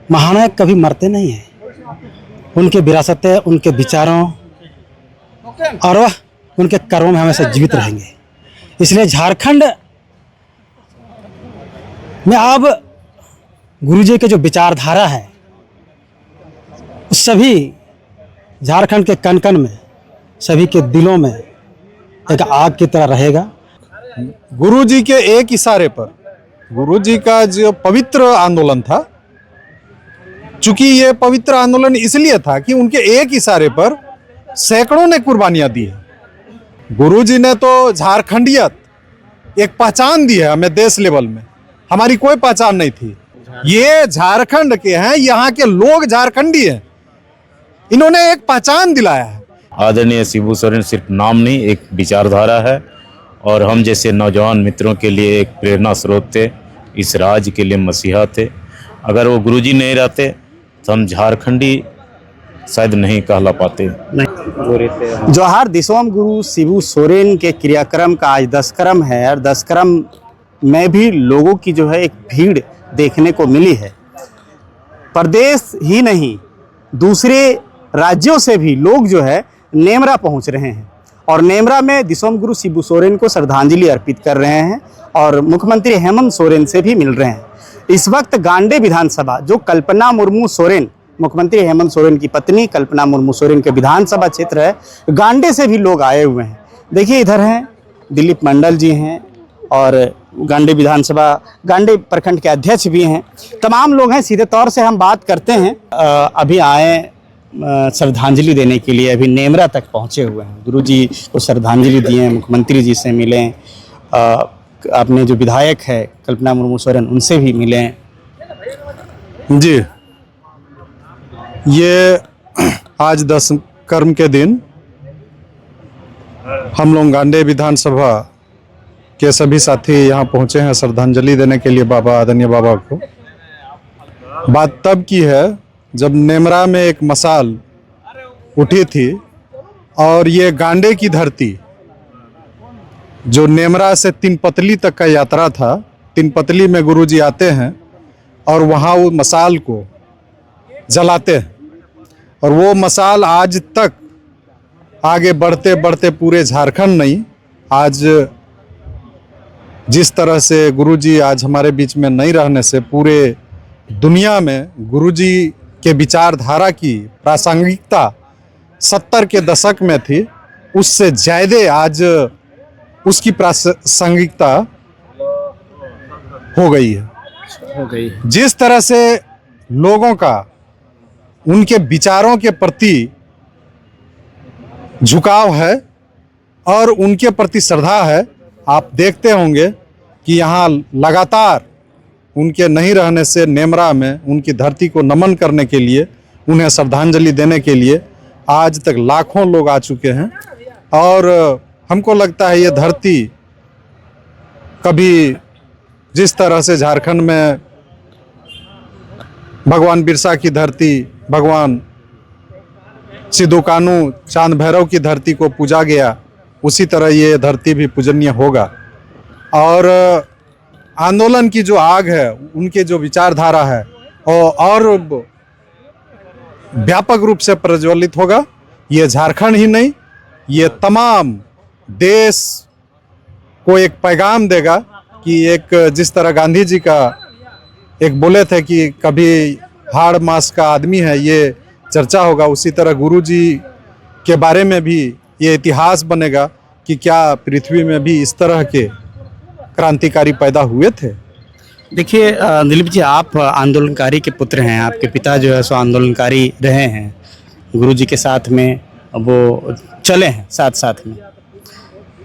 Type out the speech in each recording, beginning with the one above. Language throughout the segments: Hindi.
महानायक कभी मरते नहीं हैं। उनके विरासतें, उनके विचारों और वह उनके कर्मों में हमेशा जीवित रहेंगे। इसलिए झारखंड में अब गुरुजी के जो विचारधारा है सभी झारखंड के कण कण में, सभी के दिलों में एक आग की तरह रहेगा। गुरुजी के एक इशारे पर, गुरुजी का जो पवित्र आंदोलन था, चूंकि ये पवित्र आंदोलन इसलिए था कि उनके एक इशारे पर सैकड़ों ने कुर्बानियां दी है। गुरुजी ने तो झारखंडियत एक पहचान दी है हमें देश लेवल में। हमारी कोई पहचान नहीं थी। ये झारखंड के हैं, यहाँ के लोग झारखंडी हैं। इन्होंने एक पहचान दिलाया है। आदरणीय शिबू सोरेन सिर्फ नाम नहीं, एक विचारधारा है और हम जैसे नौजवान मित्रों के लिए एक प्रेरणा स्रोत थे, इस राज्य के लिए मसीहा थे। अगर वो गुरुजी नहीं रहते तो हम झारखंडी शायद नहीं कहला पाते। जोहार दिसोम गुरु शिबू सोरेन के क्रियाक्रम का आज 10 क्रम है और 10 क्रम में भी लोगों की जो है एक भीड़ देखने को मिली है। प्रदेश ही नहीं, दूसरे राज्यों से भी लोग जो है नेमरा पहुंच रहे हैं और नेमरा में दिसोम गुरु शिबू सोरेन को श्रद्धांजलि अर्पित कर रहे हैं और मुख्यमंत्री हेमंत सोरेन से भी मिल रहे हैं। इस वक्त गांडे विधानसभा, जो कल्पना मुर्मू सोरेन, मुख्यमंत्री हेमंत सोरेन की पत्नी कल्पना मुर्मू सोरेन के विधानसभा क्षेत्र है, गांडे से भी लोग आए हुए हैं। देखिए इधर हैं दिलीप मंडल जी हैं और गांडे विधानसभा, गांडे प्रखंड के अध्यक्ष भी हैं। तमाम लोग हैं। सीधे तौर से हम बात करते हैं। अभी आए श्रद्धांजलि देने के लिए, अभी नेमरा तक पहुंचे हुए हैं। गुरुजी को श्रद्धांजलि दिए, मुख्यमंत्री जी से मिले, अपने जो विधायक है कल्पना मुर्मू सोरेन उनसे भी मिले जी। ये आज 10 कर्म के दिन हम लोग गांडे विधानसभा के सभी साथी यहाँ पहुँचे हैं श्रद्धांजलि देने के लिए बाबा, आदरणीय बाबा को। बात तब की है जब नेमरा में एक मसाल उठी थी और ये गांडे की धरती, जो नेमरा से तिनपतली तक का यात्रा था, तिनपतली में गुरुजी आते हैं और वहाँ वो मसाल को जलाते हैं और वो मसाल आज तक आगे बढ़ते बढ़ते पूरे झारखंड नहीं, आज जिस तरह से गुरुजी आज हमारे बीच में नहीं रहने से पूरे दुनिया में गुरुजी के विचारधारा की प्रासंगिकता 70 के दशक में थी, उससे ज़्यादा आज उसकी प्रासंगिकता हो गई है। जिस तरह से लोगों का उनके विचारों के प्रति झुकाव है और उनके प्रति श्रद्धा है, आप देखते होंगे कि यहाँ लगातार उनके नहीं रहने से नेमरा में उनकी धरती को नमन करने के लिए, उन्हें श्रद्धांजलि देने के लिए आज तक लाखों लोग आ चुके हैं। और हमको लगता है ये धरती कभी जिस तरह से झारखंड में भगवान बिरसा की धरती, भगवान सिद्धू कान्हू, चांद भैरव की धरती को पूजा गया, उसी तरह ये धरती भी पूजनीय होगा। और आंदोलन की जो आग है, उनके जो विचारधारा है और व्यापक रूप से प्रज्वलित होगा। ये झारखंड ही नहीं, ये तमाम देश को एक पैगाम देगा कि एक जिस तरह गांधी जी का एक बोले थे कि कभी हाड़ मास का आदमी है, ये चर्चा होगा, उसी तरह गुरुजी के बारे में भी ये इतिहास बनेगा कि क्या पृथ्वी में भी इस तरह के क्रांतिकारी पैदा हुए थे। देखिए दिलीप जी, आप आंदोलनकारी के पुत्र हैं। आपके पिता जो है सो आंदोलनकारी रहे हैं, गुरुजी के साथ में वो चले हैं साथ साथ में।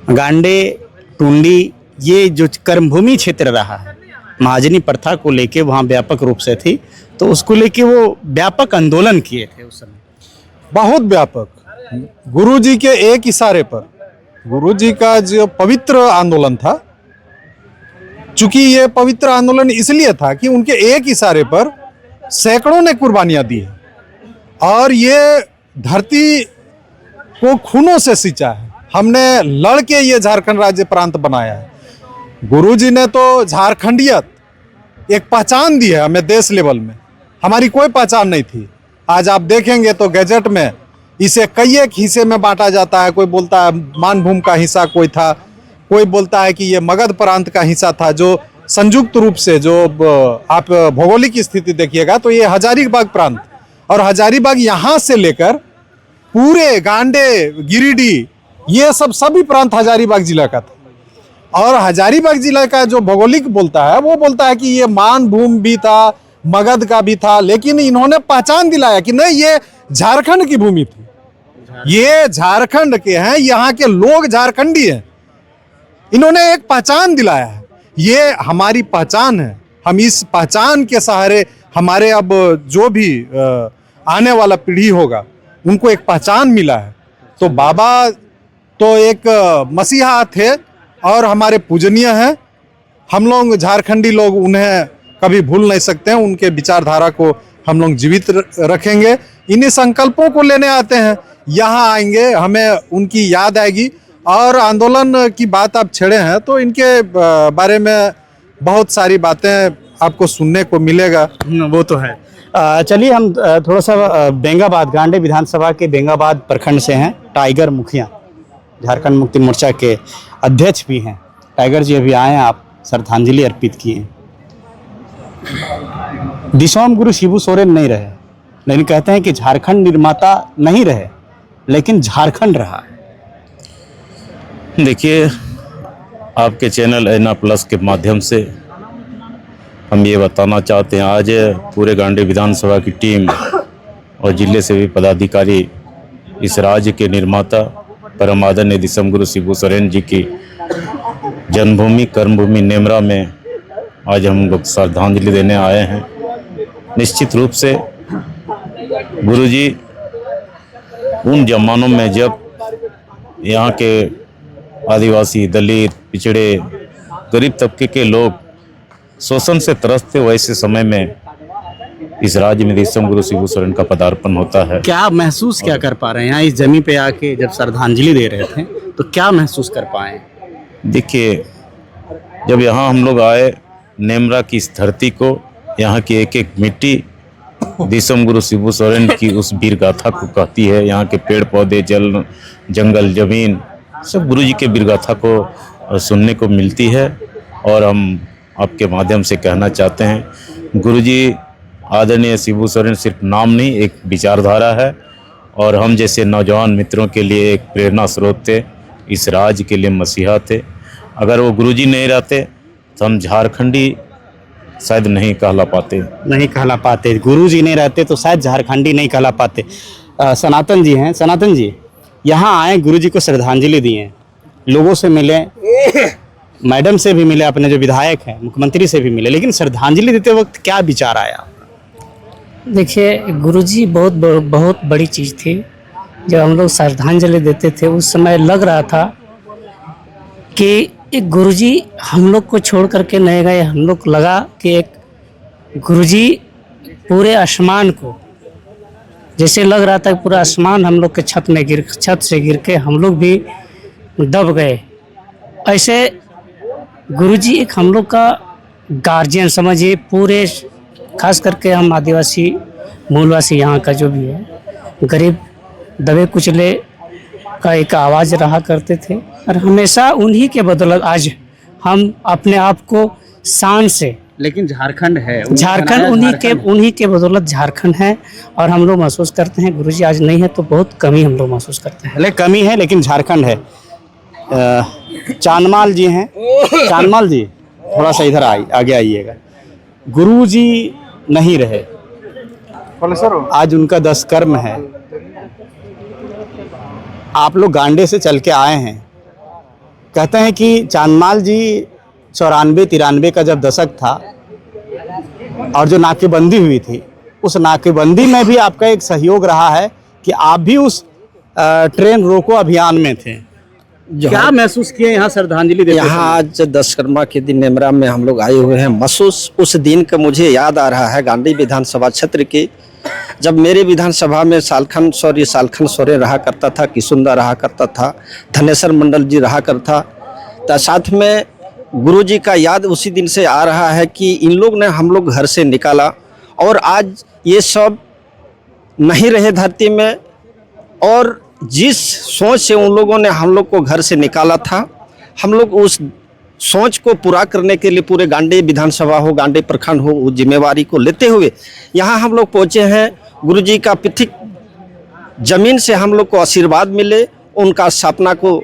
गांडे, टुंडी, ये जो कर्मभूमि क्षेत्र रहा है, महाजनी प्रथा को लेके वहाँ व्यापक रूप से थी, तो उसको लेके वो व्यापक आंदोलन किए थे उस समय, बहुत व्यापक। गुरुजी के एक इशारे पर, गुरुजी का जो पवित्र आंदोलन था, चूंकि ये पवित्र आंदोलन इसलिए था कि उनके एक इशारे पर सैकड़ों ने कुर्बानियां दी है और ये धरती को खूनों से सींचा है। हमने लड़ के ये झारखंड राज्य प्रांत बनाया है। गुरुजी ने तो झारखंडियत एक पहचान दी है हमें देश लेवल में। हमारी कोई पहचान नहीं थी। आज आप देखेंगे तो गैजेट में इसे कई एक हिस्से में बांटा जाता है। कोई बोलता है मानभूम का हिस्सा कोई था, कोई बोलता है कि ये मगध प्रांत का हिस्सा था। जो संयुक्त रूप से जो आप भौगोलिक स्थिति देखिएगा तो ये हजारीबाग प्रांत, और हजारीबाग यहाँ से लेकर पूरे गांडे, गिरिडीह, ये सभी प्रांत हजारीबाग जिला का था। और हजारीबाग जिला का जो भौगोलिक बोलता है वो बोलता है कि ये मानभूम भी था, मगध का भी था, लेकिन इन्होंने पहचान दिलाया कि नहीं, ये झारखंड की भूमि थी, ये झारखंड के हैं, यहाँ के लोग झारखंडी हैं। इन्होंने एक पहचान दिलाया है, ये हमारी पहचान है। हम इस पहचान के सहारे हमारे अब जो भी आने वाला पीढ़ी होगा उनको एक पहचान मिला है। तो बाबा तो एक मसीहा थे और हमारे पूजनीय हैं। हम लोग झारखंडी लोग उन्हें कभी भूल नहीं सकते हैं। उनके विचारधारा को हम लोग जीवित रखेंगे। इन्हीं संकल्पों को लेने आते हैं, यहाँ आएंगे, हमें उनकी याद आएगी। और आंदोलन की बात आप छेड़े हैं तो इनके बारे में बहुत सारी बातें आपको सुनने को मिलेगा। वो तो है। चलिए हम थोड़ा सा बेंगाबाद, गांडे विधानसभा के बेंगाबाद प्रखंड से हैं टाइगर मुखिया, झारखंड मुक्ति मोर्चा के अध्यक्ष भी हैं। टाइगर जी अभी आए हैं, आप श्रद्धांजलि अर्पित किए। दिसोम गुरु शिबू सोरेन नहीं रहे, लेकिन कहते हैं कि झारखंड निर्माता नहीं रहे, लेकिन झारखंड रहा। देखिए, आपके चैनल ऐना प्लस के माध्यम से हम ये बताना चाहते हैं, आज पूरे गांडे विधानसभा की टीम और जिले से भी पदाधिकारी इस राज्य के निर्माता परम आदरणीय दिसम गुरु शिबू सोरेन जी की जन्मभूमि कर्मभूमि नेमरा में आज हम लोग श्रद्धांजलि देने आए हैं। निश्चित रूप से गुरुजी उन जमानों में जब यहाँ के आदिवासी, दलित, पिछड़े, गरीब तबके के लोग शोषण से त्रस्त थे, वैसे समय में इस राज्य में दिसम गुरु शिबू सोरेन का पदार्पण होता है। क्या महसूस क्या कर पा रहे हैं यहाँ इस जमीन पे आके, जब श्रद्धांजलि दे रहे थे तो क्या महसूस कर पाए? देखिए, जब यहाँ हम लोग आए, नेमरा की इस धरती को, यहाँ की एक एक मिट्टी दिसम गुरु शिबू सोरेन की उस वीर गाथा को कहती है। यहाँ के पेड़ पौधे, जल, जंगल, जमीन सब गुरु जी के वीर गाथा को सुनने को मिलती है। और हम आपके माध्यम से कहना चाहते हैं, गुरु जी आदरणीय शिबू सोरेन सिर्फ नाम नहीं, एक विचारधारा है और हम जैसे नौजवान मित्रों के लिए एक प्रेरणा स्रोत थे, इस राज्य के लिए मसीहा थे। अगर वो गुरु जी नहीं रहते तो हम झारखंडी शायद नहीं कहला पाते। गुरु जी नहीं रहते तो शायद झारखंडी नहीं कहला पाते। सनातन जी हैं, सनातन जी यहाँ आए, गुरु जी को श्रद्धांजलि दिए, लोगों से मिले, मैडम से भी मिले, अपने जो विधायक हैं, मुख्यमंत्री से भी मिले, लेकिन श्रद्धांजलि देते वक्त क्या विचार आया? देखिए, गुरुजी बहुत बड़ी चीज़ थी। जब हम लोग श्रद्धांजलि देते थे उस समय लग रहा था कि एक गुरुजी हम लोग को छोड़ करके नहीं गए। हम लोग लगा कि एक गुरुजी पूरे आसमान को, जैसे लग रहा था कि पूरा आसमान हम लोग के छत से गिर के हम लोग भी दब गए। ऐसे गुरुजी एक हम लोग का गार्जियन समझिए, पूरे खास करके हम आदिवासी मूलवासी यहाँ का जो भी है, गरीब दबे कुचले का एक आवाज़ रहा करते थे। और हमेशा उन्हीं के बदौलत आज हम अपने आप को शान से, लेकिन झारखंड है, झारखंड उन्हीं के बदौलत झारखंड है। और हम लोग महसूस करते हैं गुरुजी आज नहीं है तो बहुत कमी हम लोग महसूस करते हैं। कमी है, लेकिन झारखंड है। चांदमाल जी हैं, चांदमाल जी थोड़ा सा इधर आगे आइएगा। गुरु जी नहीं रहे, आज उनका 10 कर्म है। आप लोग गांडे से चल के आए हैं, कहते हैं कि चांदमाल जी 94-93 का जब दशक था और जो नाकेबंदी हुई थी, उस नाकेबंदी में भी आपका एक सहयोग रहा है कि आप भी उस ट्रेन रोको अभियान में थे। क्या महसूस किए यहाँ श्रद्धांजलि देते? यहाँ आज दशकर्मा के दिन नेमरा में हम लोग आए हुए हैं। महसूस उस दिन का मुझे याद आ रहा है, गांधी विधानसभा क्षेत्र के, जब मेरे विधानसभा में सालखन सोरेन रहा करता था, किशुनदा रहा करता था, धनेश्वर मंडल जी रहा करता था। साथ में गुरु जी का याद उसी दिन से आ रहा है कि इन लोग ने हम लोग घर से निकाला और आज ये सब नहीं रहे धरती में। और जिस सोच से उन लोगों ने हम लोग को घर से निकाला था, हम लोग उस सोच को पूरा करने के लिए पूरे गांडी विधानसभा हो, गांडी प्रखंड हो, उस जिम्मेवारी को लेते हुए यहाँ हम लोग पहुँचे हैं। गुरुजी का पिथिक जमीन से हम लोग को आशीर्वाद मिले, उनका सपना को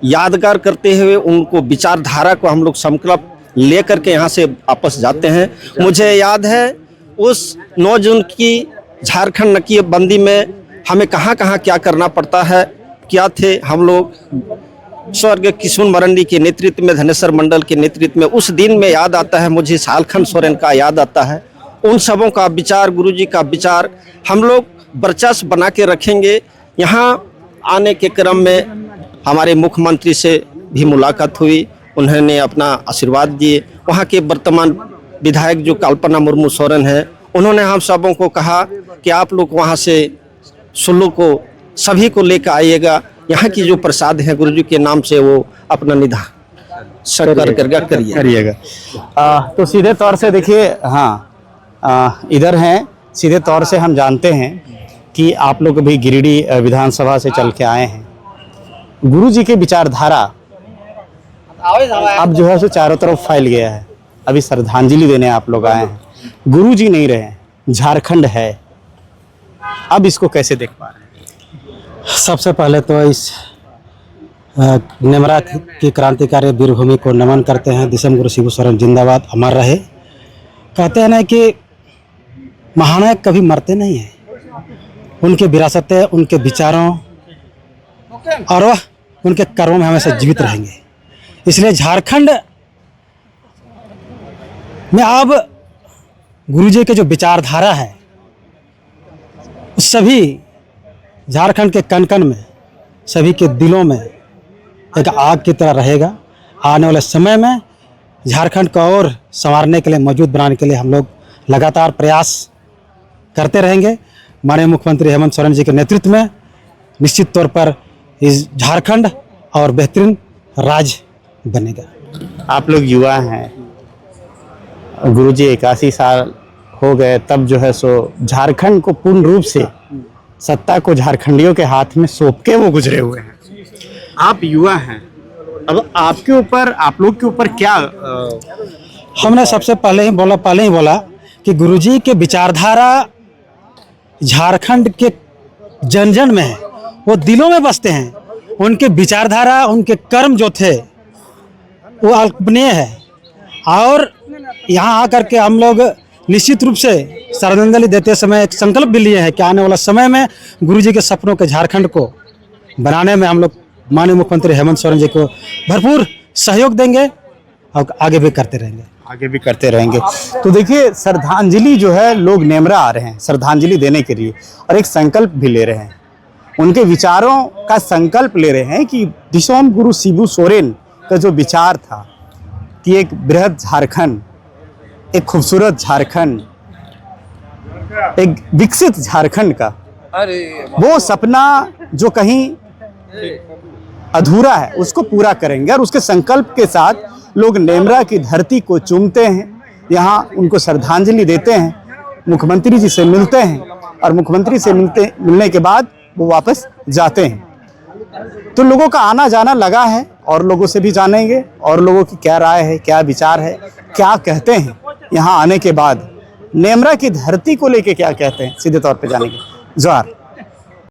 यादगार करते हुए उनको विचारधारा को हम लोग संकल्प लेकर के यहाँ से वापस जाते हैं। मुझे याद है उस 9 जून की झारखंड नकीबंदी में हमें कहाँ कहाँ क्या करना पड़ता है, क्या थे हम लोग। स्वर्गीय किशुन मरंडी के नेतृत्व में, धनेश्वर मंडल के नेतृत्व में, उस दिन में याद आता है मुझे सालखन सोरेन का याद आता है। उन सबों का विचार, गुरुजी का विचार हम लोग वर्चस्व बना के रखेंगे। यहाँ आने के क्रम में हमारे मुख्यमंत्री से भी मुलाकात हुई, उन्होंने अपना आशीर्वाद दिए। वहाँ के वर्तमान विधायक जो कल्पना मुर्मू सोरेन है, उन्होंने हम सबों को कहा कि आप लोग वहाँ से सुल्लू को सभी को लेकर आइएगा, यहाँ की जो प्रसाद है गुरुजी के नाम से वो अपना निधान करिएगा। तो सीधे तौर से देखिए, हाँ इधर हैं, सीधे तौर से हम जानते हैं कि आप लोग भी गिरिडीह विधानसभा से चल के आए हैं। गुरुजी की विचारधारा अब जो है सो चारों तरफ फैल गया है। अभी श्रद्धांजलि देने आप लोग आए हैं, गुरुजी नहीं रहे, झारखंड है। अब इसको कैसे देख पा रहे हैं? सबसे पहले तो इस नेमरा की क्रांतिकारी वीरभूमि को नमन करते हैं। दिसम गुरु शिबू सोरेन जिंदाबाद, अमर रहे। कहते हैं ना कि महानायक कभी मरते नहीं हैं, उनके विरासतें, उनके विचारों और वह उनके कर्मों में हमेशा जीवित रहेंगे। इसलिए झारखंड में अब गुरुजी के जो विचारधारा है उस सभी झारखंड के कण कण में, सभी के दिलों में एक आग की तरह रहेगा। आने वाले समय में झारखंड को और संवारने के लिए, मजबूत बनाने के लिए हम लोग लगातार प्रयास करते रहेंगे। माननीय मुख्यमंत्री हेमंत सोरेन जी के नेतृत्व में निश्चित तौर पर इस झारखंड और बेहतरीन राज्य बनेगा। आप लोग युवा हैं, गुरुजी 81 साल हो गए, तब जो है सो झारखंड को पूर्ण रूप से सत्ता को झारखंडियों के हाथ में सौंप के वो गुजरे हुए हैं। आप युवा हैं, अब आपके ऊपर, आप लोग के ऊपर क्या हमने सबसे पहले ही बोला कि गुरुजी के विचारधारा झारखंड के जन जन में है, वो दिलों में बसते हैं। उनके विचारधारा, उनके कर्म जो थे वो अल्पनीय है। और यहाँ आकर के हम लोग निश्चित रूप से श्रद्धांजलि देते समय एक संकल्प भी लिए हैं कि आने वाला समय में गुरुजी के सपनों के झारखंड को बनाने में हम लोग माननीय मुख्यमंत्री हेमंत सोरेन जी को भरपूर सहयोग देंगे और आगे भी करते रहेंगे। तो देखिए, श्रद्धांजलि जो है, लोग नेमरा आ रहे हैं श्रद्धांजलि देने के लिए और एक संकल्प भी ले रहे हैं। उनके विचारों का संकल्प ले रहे हैं कि दिसोम गुरु शिबू सोरेन का जो विचार था कि एक बृहद झारखंड, एक खूबसूरत झारखंड, एक विकसित झारखंड का वो सपना जो कहीं अधूरा है उसको पूरा करेंगे। और उसके संकल्प के साथ लोग नेमरा की धरती को चूमते हैं, यहाँ उनको श्रद्धांजलि देते हैं, मुख्यमंत्री जी से मिलते हैं और मुख्यमंत्री से मिलने के बाद वो वापस जाते हैं। तो लोगों का आना जाना लगा है और लोगों से भी जानेंगे और लोगों की क्या राय है, क्या विचार है, क्या कहते हैं यहाँ आने के बाद, नेमरा की धरती को लेके क्या कहते हैं, सीधे तौर पे जानेंगे। जोहार।